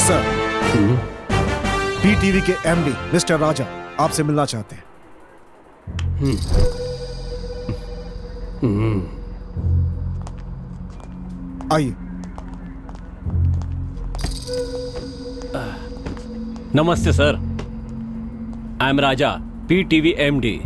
Sir, PTV के MD mister राजा आपसे मिलना चाहते हैं। आइए। नमस्ते sir, I am Raja, PTV MD.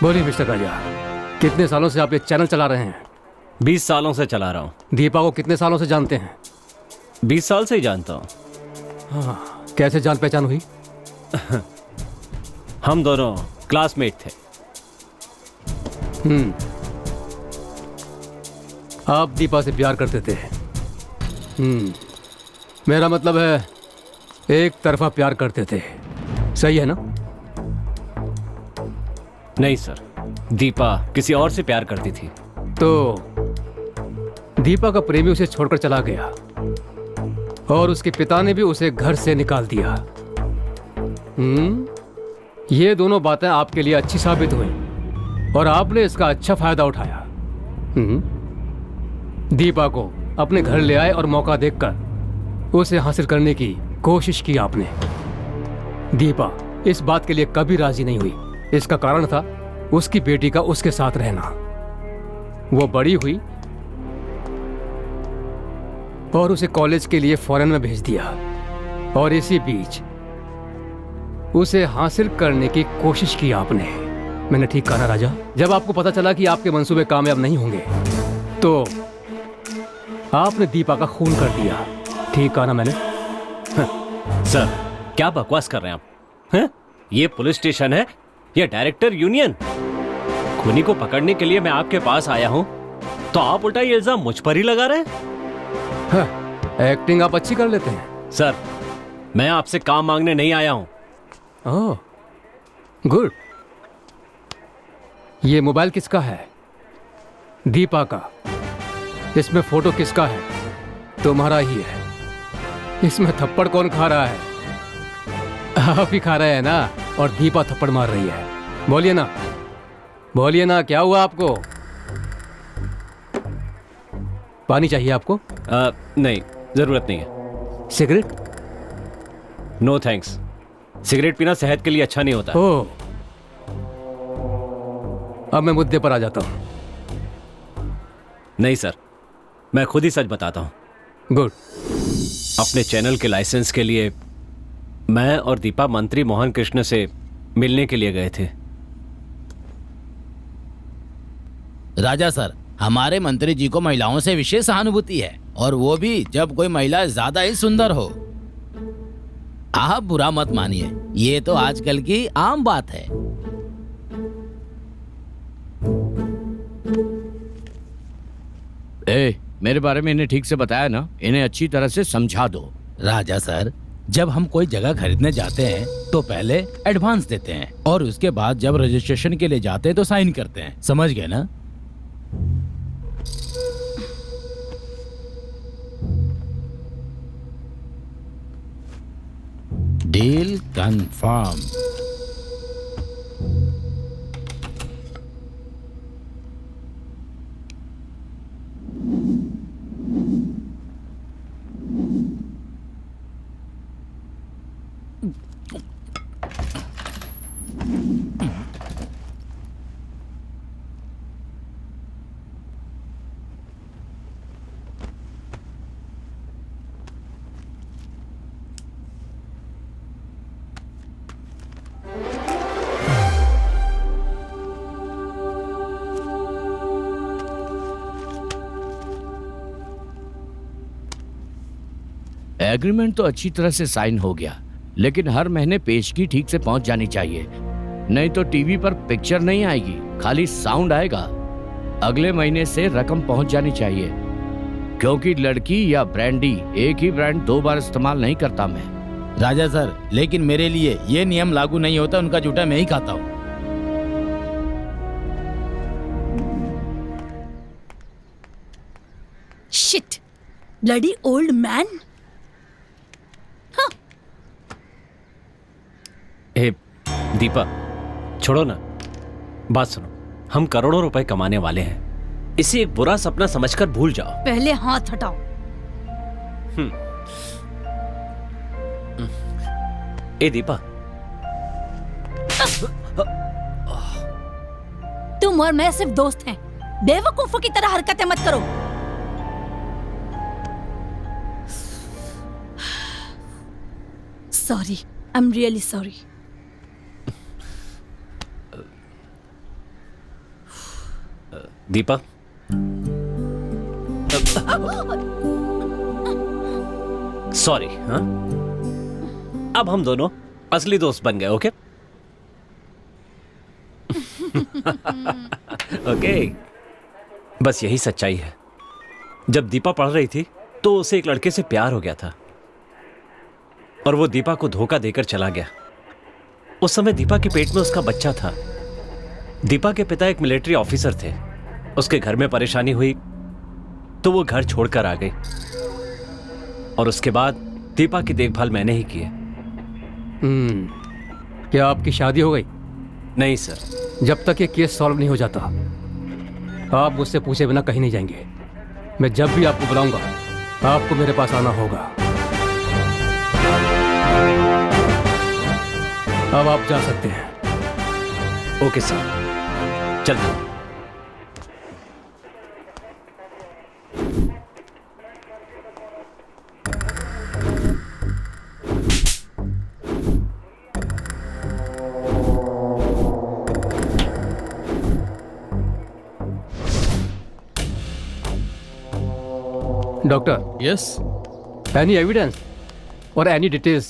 बोलिए मिस्टर राजा, कितने सालों से आप ये चैनल चला रहे हैं? 20 सालों से चला रहा हूँ। दीपा को कितने सालों से जानते हैं? 20 साल से ही जानता हूँ। हाँ, कैसे जान पहचान हुई? हम दोनों क्लासमेट थे। आप दीपा से प्यार करते थे? मेरा मतलब है एक तरफा प्यार करते थे, सही है ना? नहीं सर, दीपा किसी और से प्यार करती थी। तो दीपा का प्रेमी उसे छोड़कर चला गया और उसके पिता ने भी उसे घर से निकाल दिया। ये दोनों बातें आपके लिए अच्छी साबित हुई और आपने इसका अच्छा फायदा उठाया। दीपा को अपने घर ले आए और मौका देखकर उसे हासिल करने की कोशिश की आपने। दीपा इस बात के लिए कभी राजी नहीं हुई। इसका कारण था उसकी बेटी का उसके साथ रहना। वो बड़ी हुई और उसे कॉलेज के लिए फॉरेन में भेज दिया और इसी बीच उसे हासिल करने की कोशिश की आपने। मैंने ठीक कहा ना राजा? जब आपको पता चला कि आपके मंसूबे कामयाब नहीं होंगे तो आपने दीपा का खून कर दिया। ठीक कहा ना मैंने? सर, क्या बकवास कर रहे हैं आप? ये पुलिस स्टेशन है या डायरेक्टर यूनियन? खूनी को पकड़ने के लिए मैं आपके पास आया हूं तो आप उल्टा ये इल्जाम मुझ पर ही लगा रहे हैं। एक्टिंग आप अच्छी कर लेते हैं। सर, मैं आपसे काम मांगने नहीं आया हूं। ओह, गुड। ये मोबाइल किसका है? दीपा का। इसमें फोटो किसका है? तुम्हारा ही है। इसमें थप्पड़ कौन खा रहा है? आप ही खा रहे हैं ना, और दीपा थप्पड़ मार रही है। बोलिए ना, बोलिए ना, क्या हुआ आपको? पानी चाहिए आपको? नहीं, जरूरत नहीं है। सिगरेट? No thanks. सिगरेट पीना सेहत के लिए अच्छा नहीं होता। ओह, अब मैं मुद्दे पर आ जाता हूं। नहीं सर, मैं खुद ही सच बताता हूं। गुड। अपने चैनल के लाइसेंस के लिए मैं और दीपा मंत्री मोहन कृष्ण से मिलने के लिए गए थे। राजा सर, हमारे मंत्री जी को महिलाओं से विशेष सहानुभूति है, और वो भी जब कोई महिला ज्यादा ही सुंदर हो। आप बुरा मत मानिए, ये तो आजकल की आम बात है। मेरे बारे में इन्हें ठीक से बताया ना? इन्हें अच्छी तरह से समझा दो। राजा सर, जब हम कोई जगह खरीदने जाते हैं तो पहले एडवांस देते हैं और उसके बाद जब रजिस्ट्रेशन के लिए जाते हैं तो साइन करते हैं, समझ गए ना? Deal confirm. एग्रीमेंट तो अच्छी तरह से साइन हो गया, लेकिन हर महीने पेशगी ठीक से पहुंच जानी चाहिए, नहीं तो टीवी पर पिक्चर नहीं आएगी, खाली साउंड आएगा। अगले महीने से रकम पहुंच जानी चाहिए, क्योंकि लड़की या ब्रांडी एक ही ब्रांड 2 बार इस्तेमाल नहीं करता मैं। राजा सर, लेकिन मेरे लिए ये नियम लागू नहीं होता। उनका जूठा मैं ही खाता हूँ। Shit, bloody old man. Deepa, छोड़ो ना, बात सुनो। हम करोड़ों रुपए कमाने वाले हैं, इसे एक बुरा सपना समझकर भूल जाओ। पहले हाथ हटाओ। ए दीपा, तुम और मैं सिर्फ दोस्त हैं, बेवकूफों की तरह हरकतें मत करो। Sorry, I am really sorry. Deepa, sorry. हाँ, अब हम दोनों असली दोस्त बन गए। ओके ओके, बस यही सच्चाई है। जब दीपा पढ़ रही थी तो उसे एक लड़के से प्यार हो गया था और वो दीपा को धोखा देकर चला गया। उस समय दीपा के पेट में उसका बच्चा था। दीपा के पिता एक मिलिट्री ऑफिसर थे। उसके घर में परेशानी हुई तो वो घर छोड़कर आ गई और उसके बाद दीपा की देखभाल मैंने ही की है। क्या आपकी शादी हो गई? नहीं सर। जब तक ये केस सॉल्व नहीं हो जाता आप मुझसे पूछे बिना कहीं नहीं जाएंगे। मैं जब भी आपको बुलाऊंगा आपको मेरे पास आना होगा। अब आप जा सकते हैं। ओके सर, चलते हैं। Doctor, Yes, any evidence or any details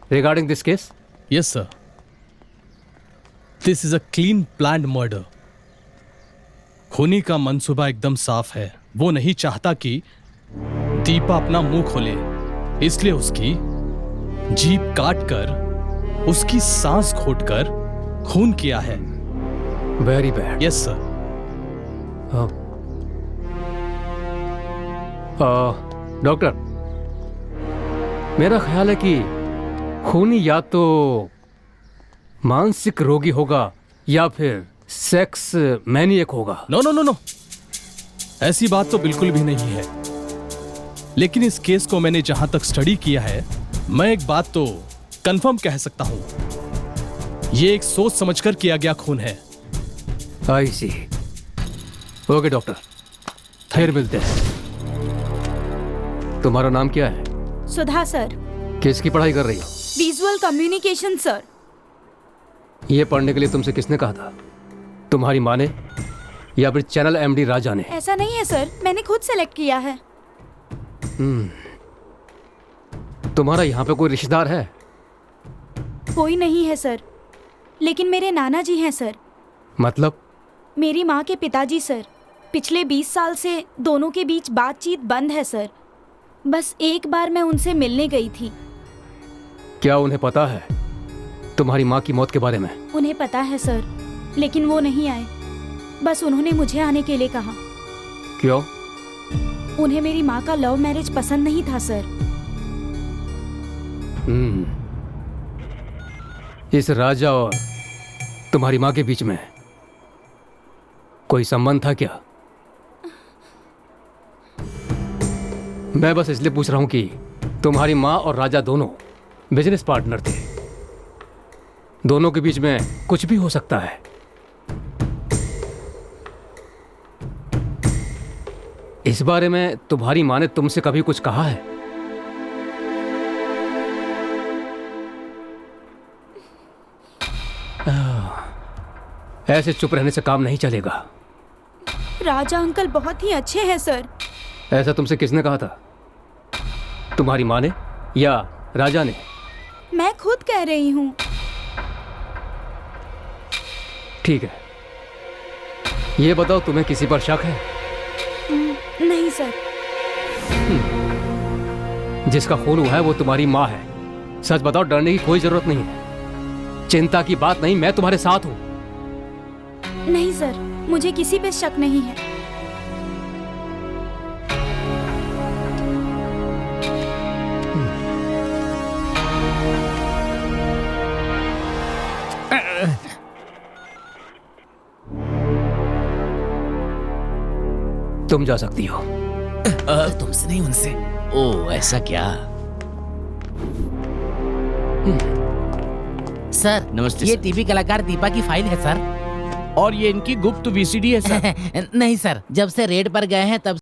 regarding this case? yes, sir. This is a clean planned murder. खूनी का मंसूबा एकदम साफ है। वो नहीं चाहता कि दीपा अपना मुंह खोले, इसलिए उसकी जीभ काट कर उसकी सांस घोटकर खून किया है। Very bad. Yes sir. Doctor, मेरा ख्याल है कि खूनी या तो मानसिक रोगी होगा या फिर सेक्स मैनिएक होगा। नो नो नो नो, ऐसी बात तो बिल्कुल भी नहीं है। लेकिन इस केस को मैंने जहां तक स्टडी किया है, मैं एक बात तो कंफर्म कह सकता हूं, ये एक सोच समझकर किया गया खून है। आई सी। ओके डॉक्टर, फिर मिलते हैं। तुम्हारा नाम क्या है? सुधा सर। किसकी पढ़ाई कर रही हो? Visual communication sir. ये पढ़ने के लिए तुमसे किसने कहा था? तुम्हारी माँ ने या फिर चैनल एमडी राजा ने? ऐसा नहीं है सर, मैंने खुद सेलेक्ट किया है। तुम्हारा यहाँ पे कोई रिश्तेदार है? कोई नहीं है सर, लेकिन मेरे नाना जी हैं सर। मतलब? मेरी माँ के पिताजी सर। पिछले 20 साल से दोनों के बीच बातचीत बंद है सर। बस एक बार मैं उनसे मिलने गई थी। क्या उन्हें पता है तुम्हारी माँ की मौत के बारे में? उन्हें पता है सर, लेकिन वो नहीं आए। बस उन्होंने मुझे आने के लिए कहा। क्यों? उन्हें मेरी माँ का लव मैरिज पसंद नहीं था सर। इस राजा और तुम्हारी माँ के बीच में कोई संबंध था क्या? मैं बस इसलिए पूछ रहा हूं कि तुम्हारी माँ और राजा दोनों बिजनेस पार्टनर थे। दोनों के बीच में कुछ भी हो सकता है। इस बारे में तुम्हारी माँ ने तुमसे कभी कुछ कहा है? ऐसे चुप रहने से काम नहीं चलेगा। राजा अंकल बहुत ही अच्छे हैं सर। ऐसा तुमसे किसने कहा था? तुम्हारी माँ ने या राजा ने? मैं खुद कह रही हूँ। ठीक है, ये बताओ तुम्हें किसी पर शक है? नहीं सर। जिसका खून हुआ है वो तुम्हारी माँ है। सच बताओ, डरने की कोई जरूरत नहीं है। चिंता की बात नहीं, मैं तुम्हारे साथ हूं। नहीं सर, मुझे किसी पे शक नहीं है। तुम जा सकती हो। तुमसे नहीं, उनसे। ओ ऐसा क्या? सर नमस्ते ये सर। टीवी कलाकार दीपा की फाइल है सर। और ये इनकी गुप्त वीसीडी है सर। नहीं सर, जब से रेड पर गए हैं तब